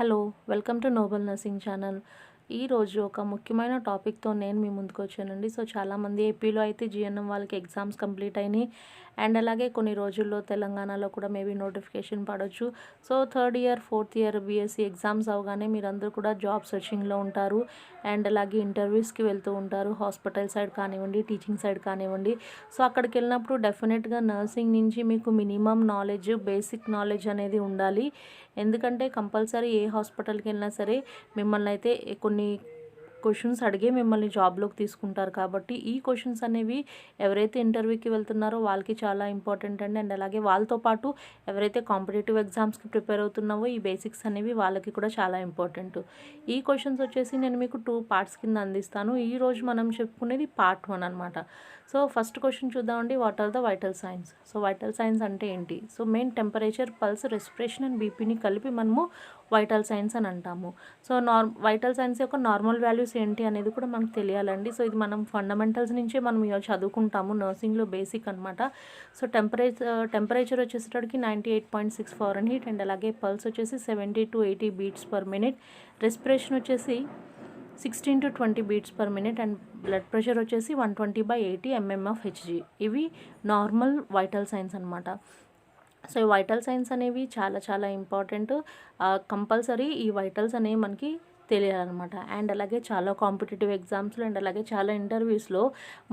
Hello, welcome to Nobel nursing channel. ఈరోజు ఒక ముఖ్యమైన టాపిక్తో నేను మీ ముందుకు వచ్చానండి. సో చాలామంది ఏపీలో అయితే జిఎన్ఎం వాళ్ళకి ఎగ్జామ్స్ కంప్లీట్ అయినాయి అండ్ అలాగే కొన్ని రోజుల్లో తెలంగాణలో కూడా మేబీ నోటిఫికేషన్ పడవచ్చు. So third year, fourth year BSc exams అవగానే మీరందరూ కూడా జాబ్ సెర్చింగ్లో ఉంటారు అండ్ అలాగే ఇంటర్వ్యూస్కి వెళ్తూ ఉంటారు. హాస్పిటల్ సైడ్ కానివ్వండి, టీచింగ్ సైడ్ కానివ్వండి. సో అక్కడికి వెళ్ళినప్పుడు డెఫినెట్గా నర్సింగ్ నుంచి మీకు మినిమం నాలెడ్జ్, బేసిక్ నాలెడ్జ్ అనేది ఉండాలి. ఎందుకంటే కంపల్సరీ ఏ హాస్పిటల్కి వెళ్ళినా సరే మిమ్మల్ని అయితే కొన్ని క్వశ్చన్స్ అడిగే మిమ్మల్ని జాబ్లోకి తీసుకుంటారు. కాబట్టి ఈ క్వశ్చన్స్ అనేవి ఎవరైతే ఇంటర్వ్యూకి వెళ్తున్నారో వాళ్ళకి చాలా ఇంపార్టెంట్ అండి. అండ్ అలాగే వాళ్ళతో పాటు ఎవరైతే కాంపిటేటివ్ ఎగ్జామ్స్కి ప్రిపేర్ అవుతున్నావో ఈ బేసిక్స్ అనేవి వాళ్ళకి కూడా చాలా ఇంపార్టెంట్. ఈ క్వశ్చన్స్ వచ్చేసి నేను మీకు 2 పార్ట్స్ కింద అందిస్తాను. ఈరోజు మనం చెప్పుకునేది పార్ట్ 1 అనమాట. సో ఫస్ట్ క్వశ్చన్ చూద్దామండి. What are the vital signs? So vital signs అంటే ఏంటి? So main temperature, pulse, respiration and బీపీని కలిపి మనము వైటల్ సైన్స్ అని అంటాము. సో వైటల్ సైన్స్ యొక్క నార్మల్ వాల్యూస్ ఏంటి అనేది కూడా మనకు తెలియాలండి. సో ఇది మనం ఫండమెంటల్స్ నుంచే మనం చదువుకుంటాము, నర్సింగ్లో బేసిక్ అనమాట. సో టెంపరేచర్ వచ్చేసరికి 98.6 ఫారెన్హీట్ అండ్ అలాగే పల్స్ వచ్చేసి 70 to 80 beats per minute, respiration వచ్చేసి 16 to 20 beats per minute and blood pressure వచ్చేసి 120/80 mmHg. ఇవి నార్మల్ వైటల్ సైన్స్ అనమాట. సో ఈ వైటల్ సైన్స్ అనేవి చాలా చాలా ఇంపార్టెంట్. కంపల్సరీ ఈ వైటల్స్ అనేవి మనకి తెలియాలన్నమాట. అండ్ అలాగే చాలా కాంపిటేటివ్ ఎగ్జామ్స్లో అండ్ అలాగే చాలా ఇంటర్వ్యూస్లో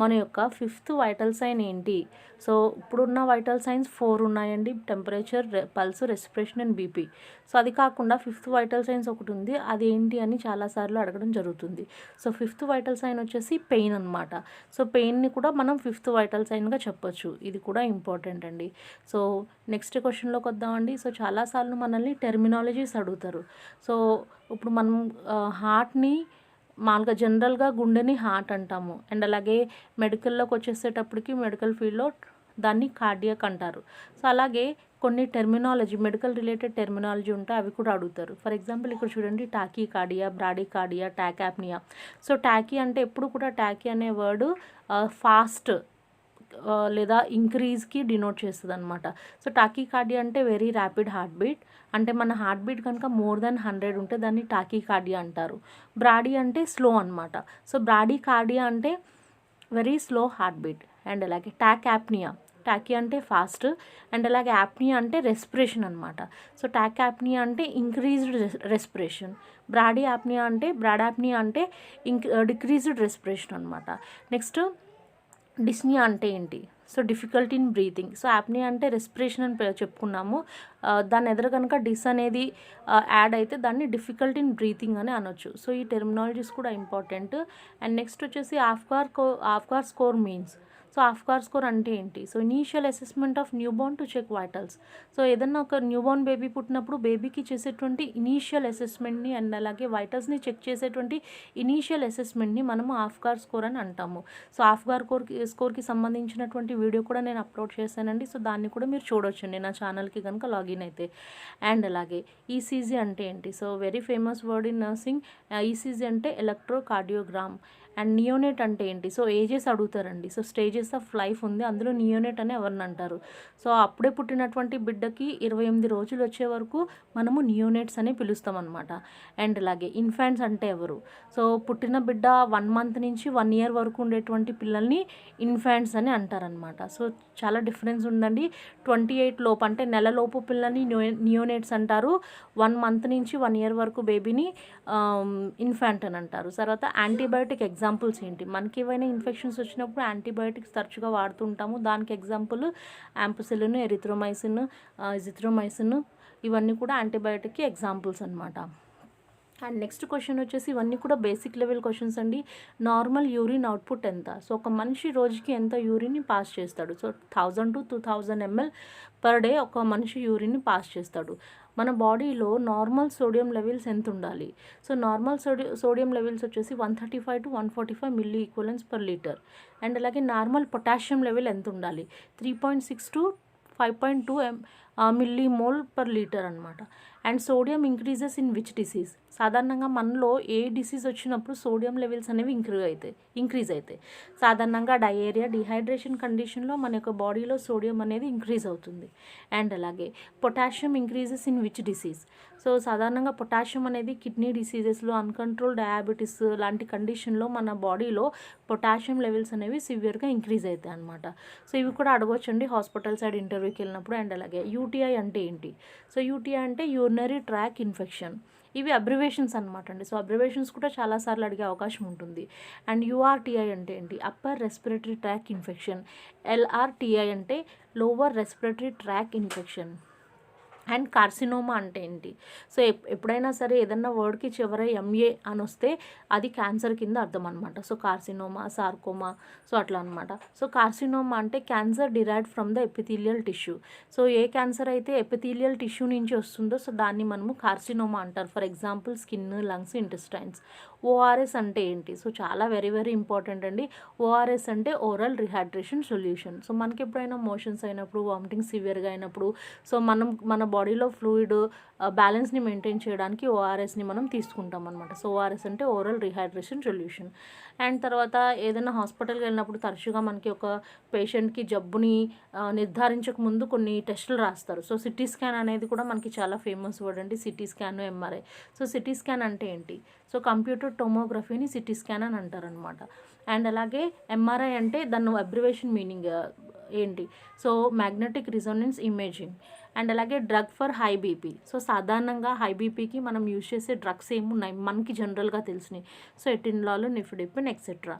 మన యొక్క 5th వైటల్ సైన్ ఏంటి? సో ఇప్పుడున్న వైటల్ సైన్స్ 4 ఉన్నాయండి. Temperature, pulse, respiration and BP. So అది కాకుండా 5th వైటల్ సైన్స్ ఒకటి ఉంది. అది ఏంటి అని చాలాసార్లు అడగడం జరుగుతుంది. సో 5th వైటల్ సైన్ వచ్చేసి పెయిన్ అనమాట. సో పెయిన్ని కూడా మనం 5th వైటల్ సైన్గా చెప్పొచ్చు. ఇది కూడా ఇంపార్టెంట్ అండి. సో నెక్స్ట్ క్వశ్చన్లోకి వద్దామండి. సో చాలాసార్లు మనల్ని టెర్మినాలజీస్ అడుగుతారు. సో ఇప్పుడు మనం హార్ట్ని మామూలుగా జనరల్గా గుండెని హార్ట్ అంటాము అండ్ అలాగే మెడికల్లోకి వచ్చేసేటప్పటికి మెడికల్ ఫీల్డ్లో దాన్ని కార్డియాక్ అంటారు. సో అలాగే కొన్ని టెర్మినాలజీ, మెడికల్ రిలేటెడ్ టెర్మినాలజీ ఉంటే అవి కూడా అడుగుతారు. ఫర్ ఎగ్జాంపుల్ ఇక్కడ చూడండి, tachycardia, bradycardia, tachypnoea. So tachy అంటే ఎప్పుడు కూడా టాకీ అనే వర్డ్ ఫాస్ట్ లేదా ఇంక్రీజ్కి డినోట్ చేస్తుంది అనమాట. సో టాకీకార్డియా అంటే వెరీ ర్యాపిడ్ హార్ట్ బీట్. అంటే మన హార్ట్ బీట్ కనుక మోర్ దెన్ 100 ఉంటే దాన్ని టాకీకార్డియా అంటారు. బ్రాడీ అంటే స్లో అనమాట. సో బ్రాడీ కార్డియా అంటే very slow heart beat. And అలాగే టాక్ యాప్నియా, టాకీ అంటే ఫాస్ట్ అండ్ అలాగే యాప్నియా అంటే రెస్పిరేషన్ అనమాట. సో టాక్ యాప్నియా అంటే ఇంక్రీజ్డ్ రెస్పిరేషన్. బ్రాడీ యాప్నియా అంటే బ్రాడాప్నియా అంటే డిక్రీజ్డ్ రెస్పిరేషన్ అనమాట. నెక్స్ట్ డిస్నియా అంటే ఏంటి? So difficulty in breathing. So apnoea అంటే రెస్పిరేషన్ అని చెప్పుకున్నాము. దాని ఎదురు కనుక డిస్ అనేది యాడ్ అయితే దాన్ని డిఫికల్టీ ఇన్ బ్రీతింగ్ అని అనొచ్చు. సో ఈ టెర్మినాలజీస్ కూడా ఇంపార్టెంట్. అండ్ నెక్స్ట్ వచ్చేసి Apgar score means. So Apgar score అంటే ఏంటి? So initial assessment of newborn to check vitals. So ఏదన్నా ఒక న్యూ బోర్న్ బేబీ పుట్టినప్పుడు బేబీకి చేసేటువంటి ఇనీషియల్ అసెస్మెంట్ని అండ్ అలాగే వైటల్స్ని చెక్ చేసేటువంటి ఇనీషియల్ అసెస్మెంట్ని మనము ఆఫ్గార్ స్కోర్ అని అంటాము. సో ఆఫ్గార్ స్కోర్కి సంబంధించినటువంటి వీడియో కూడా నేను అప్లోడ్ చేశానండి. సో దాన్ని కూడా మీరు చూడొచ్చండి నా ఛానల్కి కనుక లాగిన్ అయితే. అండ్ అలాగే ఈసీజీ అంటే ఏంటి? So very famous word in nursing. ECG అంటే ఎలక్ట్రోకార్డియోగ్రామ్. అండ్ నియోనేట్ అంటే ఏంటి? సో ఏజెస్ అడుగుతారండి. సో స్టేజెస్ ఆఫ్ లైఫ్ ఉంది, అందులో నియోనేట్ అని ఎవరిని అంటారు? సో అప్పుడే పుట్టినటువంటి బిడ్డకి 28 రోజులు వచ్చే వరకు మనము నియోనేట్స్ అని పిలుస్తాం అనమాట. అండ్ అలాగే ఇన్ఫాంట్స్ అంటే ఎవరు? సో పుట్టిన బిడ్డ 1 month నుంచి 1 year వరకు ఉండేటువంటి పిల్లల్ని ఇన్ఫాంట్స్ అని అంటారనమాట. సో చాలా డిఫరెన్స్ ఉందండి. 28 లోపు అంటే నెలలోపు పిల్లల్ని నియోనేట్స్ అంటారు. 1 month నుంచి 1 year వరకు బేబీని ఇన్ఫాంట్ అని అంటారు. తర్వాత యాంటీబయాటిక్ ఎగ్జాంపుల్స్ ఏంటి? మనకి ఏవైనా ఇన్ఫెక్షన్స్ వచ్చినప్పుడు యాంటీబయాటిక్స్ తరచుగా వాడుతుంటాము. దానికి ఎగ్జాంపుల్ యాంపిసిలిన్, ఎరిథ్రోమైసిన్, ఇజిథ్రోమైసిన్, ఇవన్నీ కూడా యాంటీబయాటిక్కి ఎగ్జాంపుల్స్ అనమాట. అండ్ నెక్స్ట్ క్వశ్చన్ వచ్చేసి ఇవన్నీ కూడా బేసిక్ లెవెల్ క్వశ్చన్స్ అండి. నార్మల్ యూరిన్ అవుట్పుట్ ఎంత? సో ఒక మనిషి రోజుకి ఎంత యూరిన్ని పాస్ చేస్తాడు? So 1000 to 2000 ml per day ఒక మనిషి యూరిన్ని పాస్ చేస్తాడు. మన బాడీలో నార్మల్ సోడియం లెవెల్స్ ఎంత ఉండాలి? సో నార్మల్ సోడియం లెవెల్స్ వచ్చేసి 135 to 145 milli equivalence per litre. And అలాగే నార్మల్ పొటాషియం లెవెల్ ఎంత ఉండాలి? 3.6 to 5.2 milli mole per litre అనమాట. And sodium increases in which disease? సాధారణంగా మనలో ఏ డిసీజ్ వచ్చినప్పుడు సోడియం లెవెల్స్ అనేవి ఇంక్రీజ్ అవుతాయి. సాధారణంగా డయేరియా, డిహైడ్రేషన్ కండిషన్లో మన యొక్క బాడీలో సోడియం అనేది ఇంక్రీజ్ అవుతుంది. అండ్ అలాగే potassium increases in which disease? So సాధారణంగా పొటాషియం అనేది కిడ్నీ డిసీజెస్లో, అన్కంట్రోల్ డయాబెటీస్ లాంటి కండిషన్లో మన బాడీలో పొటాషియం లెవెల్స్ అనేవి సివియర్గా ఇంక్రీజ్ అవుతాయి అన్నమాట. సో ఇవి కూడా అడగొచ్చండి హాస్పిటల్ సైడ్ ఇంటర్వ్యూకి వెళ్ళినప్పుడు. అండ్ అలాగే యూటీఐ అంటే ఏంటి? సో యూటీఐ అంటే యూరినరీ ట్రాక్ ఇన్ఫెక్షన్. ఇవి అబ్రివేషన్స్ అనమాట అండి. సో అబ్రివేషన్స్ కూడా చాలాసార్లు అడిగే అవకాశం ఉంటుంది. అండ్ యూఆర్టీఐ అంటే ఏంటి? Upper respiratory tract infection. LRTI అంటే lower respiratory tract infection. And carcinoma అంటే ఏంటి? సో ఎప్పుడైనా సరే ఏదన్నా వర్డ్కి చివర ఎంఏ అని వస్తే అది క్యాన్సర్ కింద అర్థం అనమాట. సో కార్సినోమా, సార్కోమా, సో అట్లా అనమాట. సో కార్సినోమా అంటే cancer derived from the epithelial tissue. So A cancer అయితే ఎపిథీలియల్ టిష్యూ నుంచి వస్తుందో సో దాన్ని మనము కార్సినోమా అంటారు. For example skin, lungs, intestines. ORS అంటే ఏంటి? సో చాలా వెరీ వెరీ ఇంపార్టెంట్ అండి. ఓఆర్ఎస్ అంటే ఓరల్ రిహైడ్రేషన్ సొల్యూషన్. సో మనకి ఎప్పుడైనా మోషన్స్ అయినప్పుడు, వామిటింగ్ సివియర్గా అయినప్పుడు, సో మన బాడీలో ఫ్లూయిడ్ బ్యాలెన్స్ని మెయింటైన్ చేయడానికి ఓఆర్ఎస్ని మనం తీసుకుంటాం అనమాట. సో ఓఆర్ఎస్ అంటే ఓరల్ రిహైడ్రేషన్ సొల్యూషన్. అండ్ తర్వాత ఏదైనా హాస్పిటల్కి వెళ్ళినప్పుడు తరచుగా మనకి ఒక పేషెంట్కి జబ్బుని నిర్ధారించక ముందు కొన్ని టెస్టులు రాస్తారు. సో సిటీ స్కాన్ అనేది కూడా మనకి చాలా ఫేమస్ వర్డ్ అండి. CT scan, MRI. So CT scan అంటే ఏంటి? సో కంప్యూటర్ టోమోగ్రఫీని సిటీ స్కాన్ అని అంటారనమాట. అండ్ అలాగే ఎంఆర్ఐ అంటే దాని అబ్రివేషన్ మీనింగ్ ఏంటి? So magnetic resonance imaging. And అలాగే drug for high BP. So సాధారణంగా హై బీపీకి మనం యూజ్ చేసే డ్రగ్స్ ఏమున్నాయి మనకి జనరల్గా తెలిసినాయి? So atenolol, nifedipine, etcetera.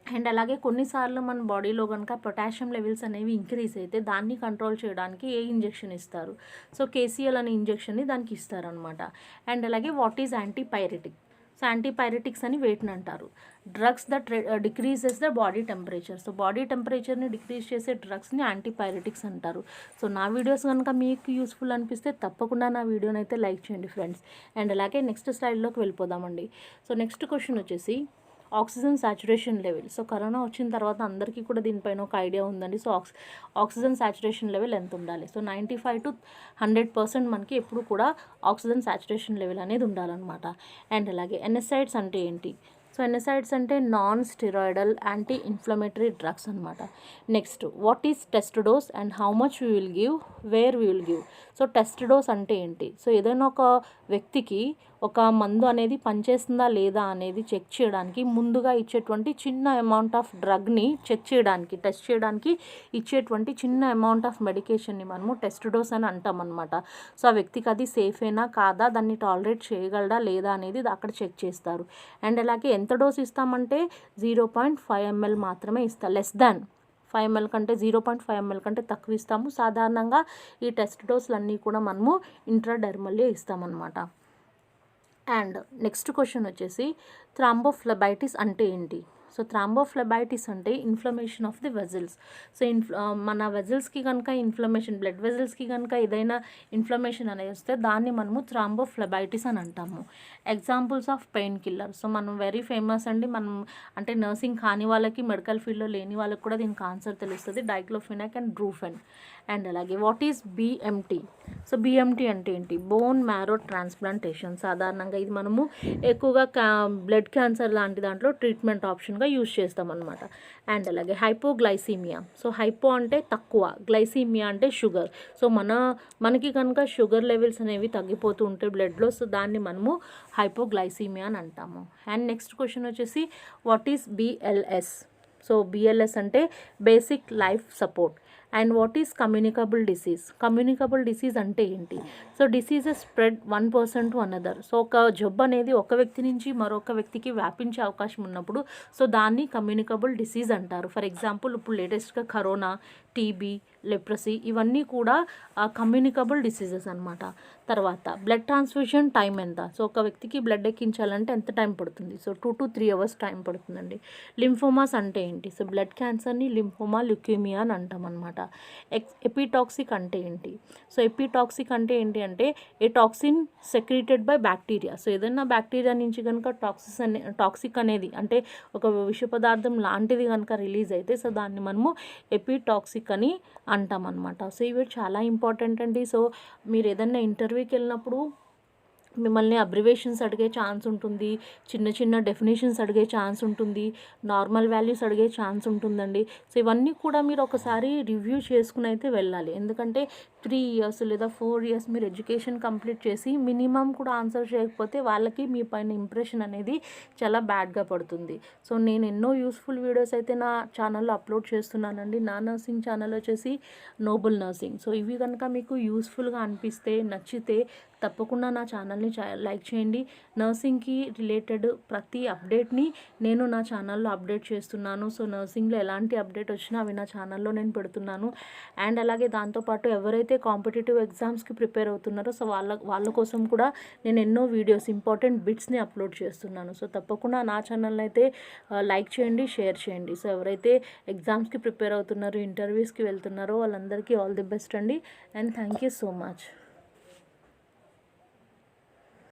And అలాగే కొన్నిసార్లు మన బాడీలో కనుక పొటాషియం లెవెల్స్ అనేవి ఇంక్రీజ్ అయితే దాన్ని కంట్రోల్ చేయడానికి ఏ ఇంజెక్షన్ ఇస్తారు? సో కేసీఎల్ అనే ఇంజెక్షన్ని దానికి ఇస్తారనమాట. అండ్ అలాగే what is antipyretic? So antipyretics అని వేటిని అంటారు? Drugs that decreases the body temperature. So body టెంపరేచర్ని డిక్రీజ్ చేసే డ్రగ్స్ని యాంటీపైరెటిక్స్ అంటారు. సో నా వీడియోస్ కనుక మీకు యూస్ఫుల్ అనిపిస్తే తప్పకుండా నా వీడియోని అయితే లైక్ చేయండి ఫ్రెండ్స్. అండ్ అలాగే నెక్స్ట్ స్లైడ్లోకి వెళ్ళిపోదామండి. సో నెక్స్ట్ క్వశ్చన్ వచ్చేసి oxygen saturation level. So corona వచ్చిన తర్వాత అందరికీ కూడా దీనిపైన ఒక ఐడియా ఉందండి. సో ఆక్సిజన్ సాచురేషన్ లెవెల్ ఎంత ఉండాలి? సో 95 to 100% మనకి ఎప్పుడు కూడా ఆక్సిజన్ సాచురేషన్ లెవెల్ అనేది ఉండాలన్నమాట. అండ్ అలాగే ఎన్ఎస్ఐడ్స్ అంటే ఏంటి? సో ఎన్ఎస్ఐడ్స్ అంటే non steroidal anti inflammatory drugs అనమాట. Next, what is test dose and how much we will give, where we will give? So test dose అంటే ఏంటి? సో ఏదైనా ఒక వ్యక్తికి ఒక మందు అనేది పనిచేస్తుందా లేదా అనేది చెక్ చేయడానికి ముందుగా ఇచ్చేటువంటి చిన్న అమౌంట్ ఆఫ్ డ్రగ్ని టెస్ట్ చేయడానికి ఇచ్చేటువంటి చిన్న అమౌంట్ ఆఫ్ మెడికేషన్ని మనము టెస్ట్ డోస్ అని అంటాం అనమాట. సో ఆ వ్యక్తికి అది సేఫేనా కాదా, దాన్ని టాలరేట్ చేయగలడా లేదా అనేది అక్కడ చెక్ చేస్తారు. అండ్ అలాగే ఎంత డోస్ ఇస్తామంటే 0.5 ml మాత్రమే ఇస్తాం. లెస్ దాన్ 5 ml కంటే 0.5 ml కంటే తక్కువ ఇస్తాము. సాధారణంగా ఈ టెస్ట్ డోసులు అన్నీ కూడా మనము ఇంట్రాడెర్మల్లే ఇస్తామన్నమాట. అండ్ నెక్స్ట్ క్వశ్చన్ వచ్చేసి థ్రాంబోఫ్లెబైటిస్ అంటే ఏంటి? సో థ్రాంబోఫ్లెబైటిస్ అంటే inflammation of the vessels. So మన వెజల్స్కి కనుక ఇన్ఫ్లమేషన్, బ్లడ్ వెజల్స్కి కనుక ఏదైనా ఇన్ఫ్లమేషన్ అనేది వస్తే దాన్ని మనము థ్రాంబోఫ్లెబైటిస్ అని అంటాము. Examples of pain killer. So మనం వెరీ ఫేమస్ అండి. మనం అంటే నర్సింగ్ కాని వాళ్ళకి, మెడికల్ ఫీల్డ్లో లేని వాళ్ళకి కూడా దీనికి ఆన్సర్ తెలుస్తుంది. Diclofenac and Brufen. అండ్ అలాగే what is BMT? So BMT అంటే ఏంటి? Bone marrow transplantation. సాధారణంగా ఇది మనము ఎక్కువగా బ్లడ్ క్యాన్సర్ లాంటి దాంట్లో ట్రీట్మెంట్ ఆప్షన్గా యూజ్ చేస్తామన్నమాట. అండ్ అలాగే హైపోగ్లైసీమియా. సో హైపో అంటే తక్కువ, గ్లైసీమియా అంటే షుగర్. సో మనకి కనుక షుగర్ లెవెల్స్ అనేవి తగ్గిపోతూ ఉంటాయి బ్లడ్లో, సో దాన్ని మనము హైపోగ్లైసీమియా అని అంటాము. అండ్ నెక్స్ట్ క్వశ్చన్ వచ్చేసి what is BLS? So BLS అంటే basic life support. And what is communicable disease? Communicable disease అంటే ఏంటి? So diseases spread one person to another. So ఒక జబ్బు అనేది ఒక వ్యక్తి నుంచి మరొక వ్యక్తికి వ్యాపించే అవకాశం ఉన్నప్పుడు సో దాన్ని కమ్యూనికబుల్ డిసీజ్ అంటారు. ఫర్ ఎగ్జాంపుల్ ఇప్పుడు లేటెస్ట్గా కరోనా, టీబీ, లెప్రసీ ఇవన్నీ కూడా కమ్యూనికబుల్ డిసీజెస్ అనమాట. తర్వాత బ్లడ్ ట్రాన్స్ఫ్యూషన్ టైం ఎంత? సో ఒక వ్యక్తికి బ్లడ్ ఎక్కించాలంటే ఎంత టైం పడుతుంది? సో 2 to 3 hours టైం పడుతుందండి. లింఫోమాస్ అంటే ఏంటి? సో బ్లడ్ క్యాన్సర్ని లింఫోమా, ల్యూకేమియా అని అంటాం అనమాట. ఎపిటాక్సిక్ అంటే ఏంటి? సో ఎపిటాక్సిక్ అంటే ఏంటి అంటే a toxin secreted by bacteria. So ఏదైనా బ్యాక్టీరియా నుంచి కనుక టాక్సిక్ అనేది అంటే ఒక విష పదార్థం లాంటిది కనుక రిలీజ్ అయితే సో దాన్ని మనము ఎపిటాక్సిక్ బేసిక్ అని అంటామన్నమాట. సో ఇవి చాలా ఇంపార్టెంట్ అండి. సో మీరు ఏదన్నా ఇంటర్వ్యూకి వెళ్ళినప్పుడు మిమ్మల్ని అబ్రివేషన్స్ అడిగే ఛాన్స్ ఉంటుంది, చిన్న చిన్న డెఫినేషన్స్ అడిగే ఛాన్స్ ఉంటుంది, నార్మల్ వాల్యూస్ అడిగే ఛాన్స్ ఉంటుందండి. సో ఇవన్నీ కూడా మీరు ఒకసారి రివ్యూ చేసుకుని అయితే వెళ్ళాలి. ఎందుకంటే 3 ఇయర్స్ లేదా 4 ఇయర్స్ మీరు ఎడ్యుకేషన్ కంప్లీట్ చేసి మినిమం కూడా ఆన్సర్ చేయకపోతే వాళ్ళకి మీ పైన ఇంప్రెషన్ అనేది చాలా బ్యాడ్గా పడుతుంది. సో నేను ఎన్నో యూస్ఫుల్ వీడియోస్ అయితే నా ఛానల్లో అప్లోడ్ చేస్తున్నానండి. నా నర్సింగ్ ఛానల్ వచ్చేసి నోబుల్ నర్సింగ్. సో ఇవి కనుక మీకు యూస్ఫుల్గా అనిపిస్తే, నచ్చితే తప్పకుండా నా ఛానల్ని లైక్ చేయండి. నర్సింగ్కి రిలేటెడ్ ప్రతి అప్డేట్ని నేను నా ఛానల్లో అప్డేట్ చేస్తున్నాను. సో నర్సింగ్లో ఎలాంటి అప్డేట్ వచ్చినా అవి నా ఛానల్లో నేను పెడుతున్నాను. అండ్ అలాగే దాంతోపాటు ఎవరైతే కాంపిటేటివ్ ఎగ్జామ్స్కి ప్రిపేర్ అవుతున్నారో సో వాళ్ళ కోసం కూడా నేను ఎన్నో వీడియోస్, ఇంపార్టెంట్ బిట్స్ని అప్లోడ్ చేస్తున్నాను. సో తప్పకుండా నా ఛానల్ని అయితే లైక్ చేయండి, షేర్ చేయండి. సో ఎవరైతే ఎగ్జామ్స్కి ప్రిపేర్ అవుతున్నారో, ఇంటర్వ్యూస్కి వెళ్తున్నారో వాళ్ళందరికీ ఆల్ ది బెస్ట్ అండి. And thank you so much.